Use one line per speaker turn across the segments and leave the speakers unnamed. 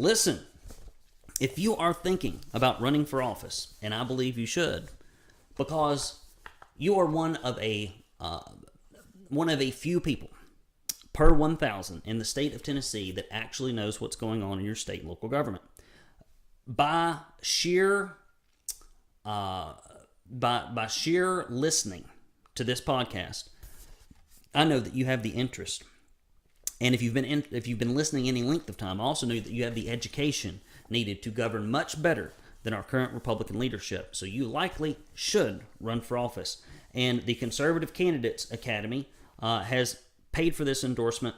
Listen, if you are thinking about running for office, and I believe you should, because you are one of a few people per 1,000 in the state of Tennessee that actually knows what's going on in your state and local government. By sheer listening to this podcast, I know that you have the interest, and if you've been listening any length of time, I also know that you have the education needed to govern much better than our current Republican leadership. So you likely should run for office. And the Conservative Candidates Academy has paid for this endorsement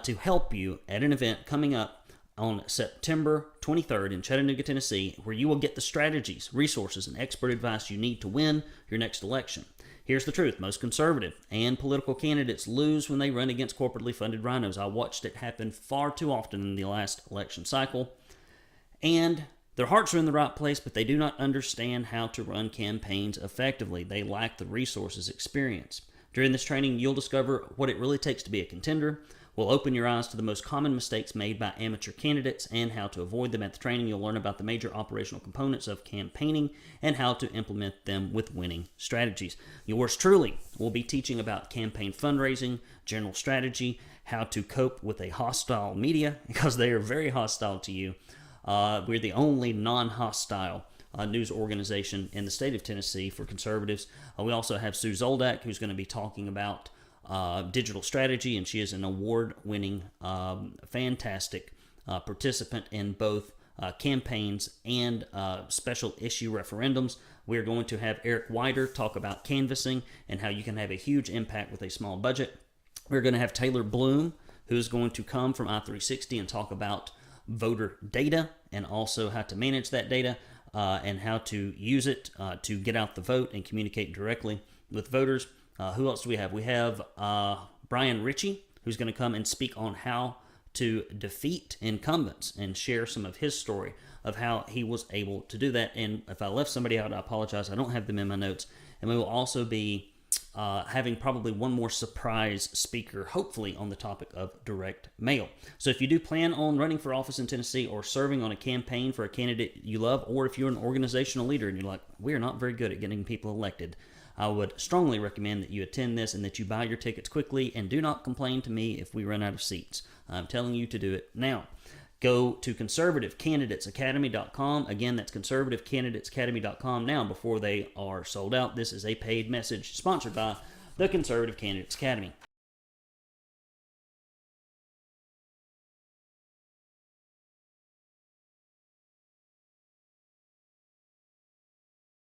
to help you at an event coming up on September 23rd in Chattanooga, Tennessee, where you will get the strategies, resources, and expert advice you need to win your next election. Here's the truth. Most conservative and political candidates lose when they run against corporately funded RINOs. I watched it happen far too often in the last election cycle. And their hearts are in the right place, but they do not understand how to run campaigns effectively. They lack the resources, experience. During this training, you'll discover what it really takes to be a contender. We'll open your eyes to the most common mistakes made by amateur candidates and how to avoid them. At the training, you'll learn about the major operational components of campaigning and how to implement them with winning strategies. Yours truly will be teaching about campaign fundraising, general strategy, how to cope with a hostile media, because they are very hostile to you. We're the only non-hostile news organization in the state of Tennessee for conservatives. We also have Sue Zoldak, who's going to be talking about digital strategy, and she is an award-winning, fantastic participant in both campaigns and special issue referendums. We're going to have Eric Wider talk about canvassing and how you can have a huge impact with a small budget. We're going to have Taylor Bloom, who's going to come from I-360 and talk about voter data and also how to manage that data and how to use it to get out the vote and communicate directly with voters. Who else do we have? We have Brian Ritchie, who's going to come and speak on how to defeat incumbents and share some of his story of how he was able to do that. And if I left somebody out, I apologize. I don't have them in my notes. And we will also be having probably one more surprise speaker, hopefully on the topic of direct mail. So if you do plan on running for office in Tennessee or serving on a campaign for a candidate you love, or if you're an organizational leader and you're like, we're not very good at getting people elected, I would strongly recommend that you attend this and that you buy your tickets quickly and do not complain to me if we run out of seats. I'm telling you to do it now. Go to conservativecandidatesacademy.com. Again, that's conservativecandidatesacademy.com now before they are sold out. This is a paid message sponsored by the Conservative Candidates Academy.